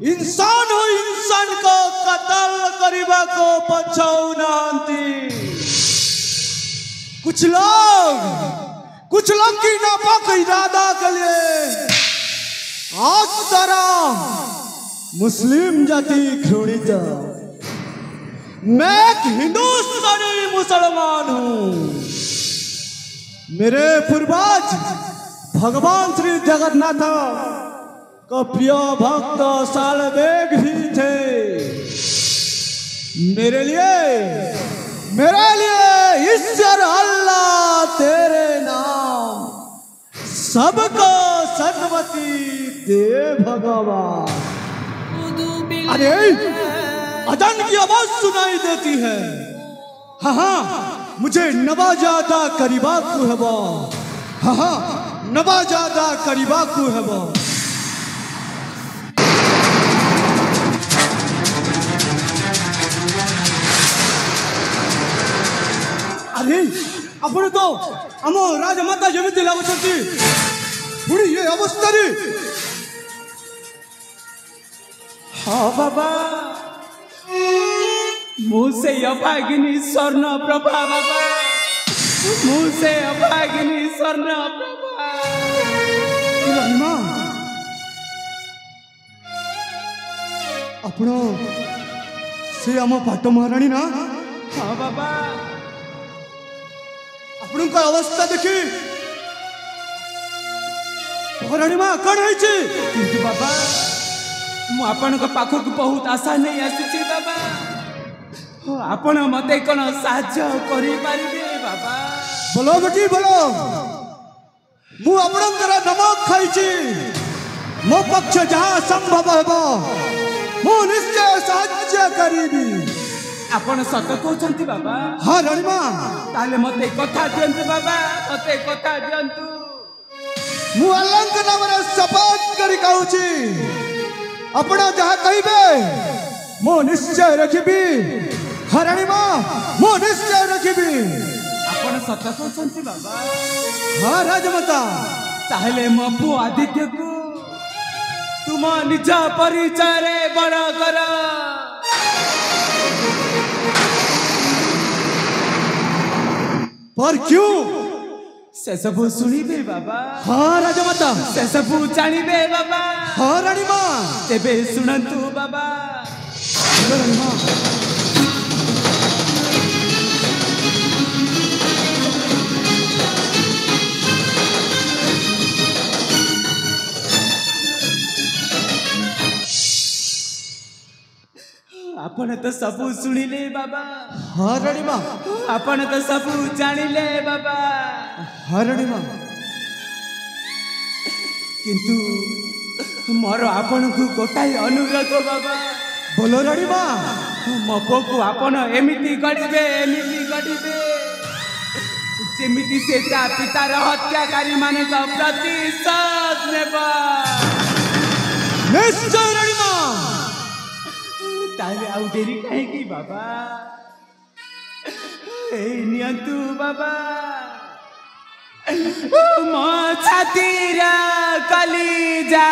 इंसान हो इंसान को कत्ल करिबा को पछाऊ नांती। कुछ लोग की नापाक इरादा के लिए आज तरह मुस्लिम जाति घृणित। मैं एक हिंदुस्तानी मुसलमान हूँ। मेरे पूर्वज भगवान श्री जगन्नाथ का प्रिय भक्त सालवेग भी थे। मेरे लिए ईश्वर अल्लाह तेरे नाम सबको सन्मति दे भगवान। अरे अजान की आवाज सुनाई देती है। हाँ मुझे नवाजादा करीबा को है वो। हाँ नवाजादा करीबा को है वो। अरे आपण तो आम राजमाता जमी लगुंट पुणी ये अवस्था। हाँ बाबा मुझे अभागिनी स्वर्ण प्रभा बाबा मुझे अभागिनी स्वर्ण प्रभा। आपण से आम पाट महाराणी ना। हाँ बाबा आपण का अवस्था देखी महाराणी माँ कौन है किंतु बाबा मु आपण पाखक बहुत आशा नहीं आसी बाबा। आपण मते कौन साहाय्य करि पारिबे बाबा। बोलो बेटी बोलो। मु आपणकर नमक खाइछि। मो पक्ष जहाँ संभव हेबो मु निश्चय साहाय्य करिबी। आपण सत कहउछंती बाबा। हाँ रानीमा ताले मते कथा दियंतु बाबा मते कथा दियंतु। मु अल्लाह नाम रे शपथ करि कहउछि आपण जहाँ कहिबे मो निश्चय रखिबी। हाँ रानीमा मो निश्चय रखिबी। आपण सत कहउछंती बाबा। हाँ राजमाता ताहले मो पु आदित्य को तुम निज परिचय रे बड़ कर। पर क्यों से सबू सुनिबे बाबा। हाँ राजमाता से सबू जानिबे बाबा। हाँ रानीमा तेबे सुनंतु बाबा। रानीमा आपण तो सबू सुनिले बाबा। हाँ रानीमा आपण तो सबू जानिले बाबा। हाँ रानीमा किंतु मोर आपण को गोटाई अनुरोध बाबा। बोलो रानीमा। मो पो को आपण एमिति गड़िबे जेमिति से ता पितार हत्याकारी माने का प्रतिशोध नेबा। निश्चय रानीमा। ताले आउ देरी काहे की बाबा। ए नियंतु बाबा मो छातीर कलिजा।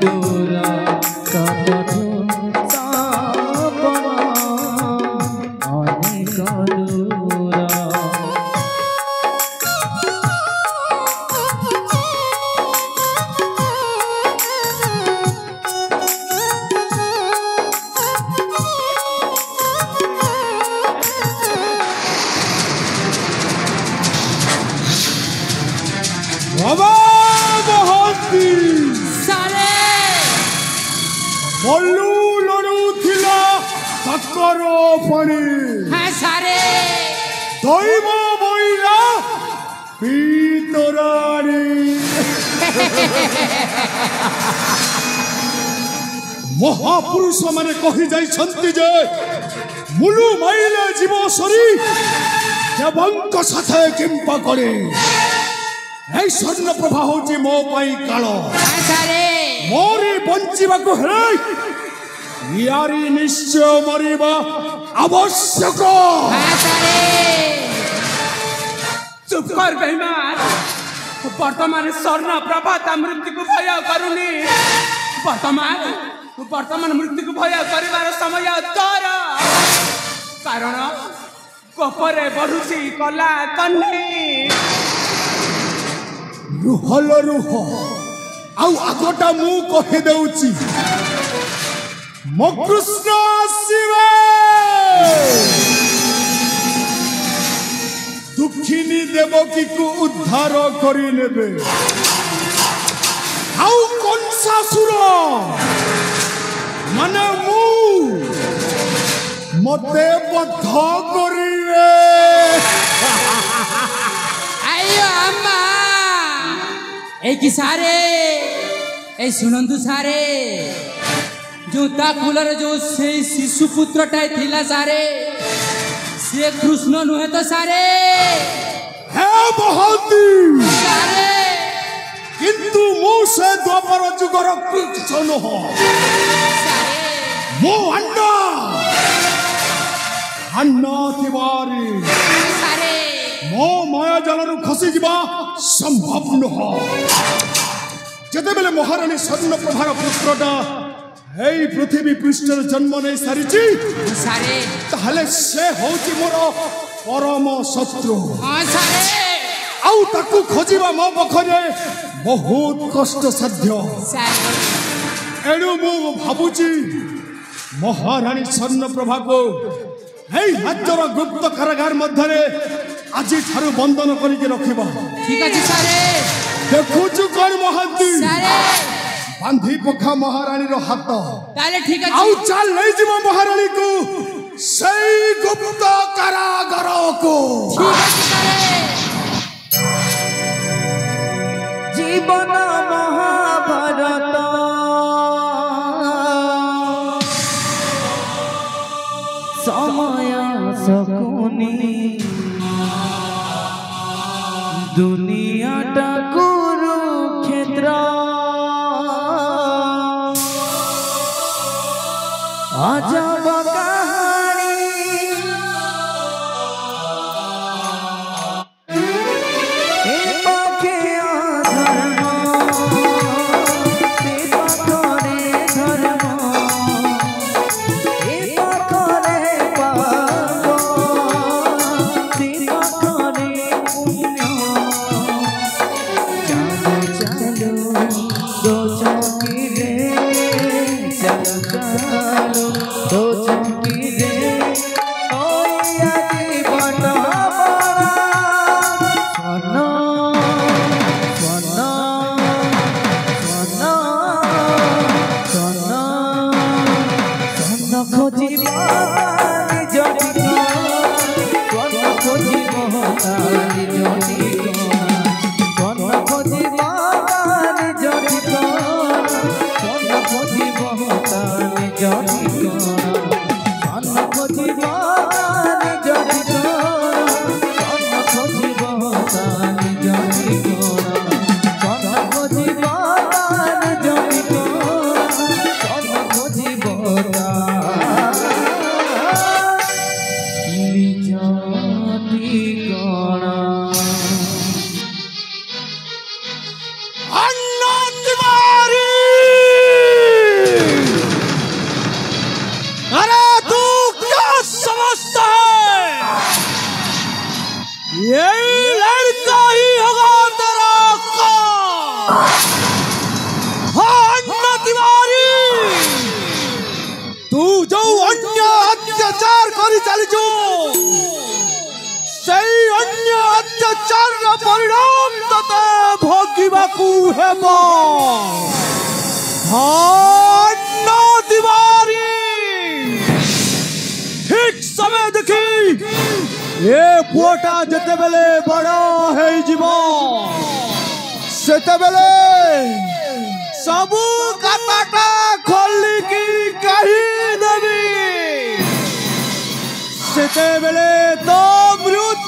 दूर कतठू सपना अनेक दूर बाबा महाती सारे मल्लू लड़ुथिला तकर पानी हाँ सारे दैव महिला पीतराणी महापुरुष माने कहि जाइछन्ति जे मुलु माइले जीव सरी देवंक साथे किंपा करे এই স্বর্ণ প্রভা হচ্ছে মো পাই কাল মোরি বঞ্চিবাকু হেলে ইয়ারি নিশ্চয় মরিবা আবশ্যক চুপ কর বেঈমান বর্তমানে স্বর্ণ প্রভা তা মৃত্যুকে ভয় করুনি বর্তমান মৃত্যুকে ভয় করিবার সময় তোর কারণ কোপরে বঢ়ুছি কলা কন্যা रुहल रुह आउ आगटा मु कहि देउची मो कृष्ण आसीबे दुखिनी देवकी को उद्धार करि नेबे आउ कंसासुर माने मु मते बद्ध करिवे आयो अम्मा एक सारे ए सुनंदु सारे जो ता कूलर जो से शिशु पुत्र टाइ थिला सारे से कृष्ण नुहे तो सारे हे बहाती सारे किंतु मो से द्वापर जुगर किछ न हो मो अन्ना तिवारी सारे मो माया जलरु खसी जीवा संभव न हो जते बेले महारानी स्वर्ण प्रभार पुत्रटा एई पृथ्वी पृष्ठर जन्म नै सारिची सारे ताहले से होची मोर परम शत्रु हां सारे आउ ताकू खोजिबा मो पखरे बहुत कष्ट साध्य सारे एणु मु भाबुची महारानी स्वर्ण प्रभा को एई राज्यर गुप्त कारागार मध्यरे আজি ठारू बंधन करिके रखिबा ठीक अछि सारे देखुचु कर महांती सारे बांधी पखा महारानी रो हाथ ताले ठीक अछि आउ चल नै जीवा महारानी को सही गुप्त कारागार को ठीक अछि सारे जीवन महाभारत समय सकुनी दुनियाटा कुरुक्षेत्र अजब कहानी ए पखे अधर्म ते पखरे धर्म ए पखरे पाप ते पखरे पुण्य चालो दो चौकी रे चालो दो चौकी रे ओया जीवन बड़ा स्वर्ण स्वर्ण स्वर्ण स्वर्ण खोजिबा निज स्वर्ण खोजिबा निज स्वर्ण खोजिबा निज स्वर्ण କରି ଚାଲିଛୁ ସେଇ ଅନ୍ୟ ଅତ୍ୟାଚାରର ପରିଣାମ ତତେ ଭୋଗିବାକୁ ହେବ। ଧନ ଦିବାରୀ ଠିକ ସମୟ ଦେଖି ଏ ପୁଅଟା ଯେତେବେଳେ ବଡ଼ ହେଇଯିବ ସେତେବେଳେ ସବୁ କଥାଟା ଖୋଲିକି କହିଦେବି। ସେତେବେଳେ ତ ମୃତ୍ୟୁ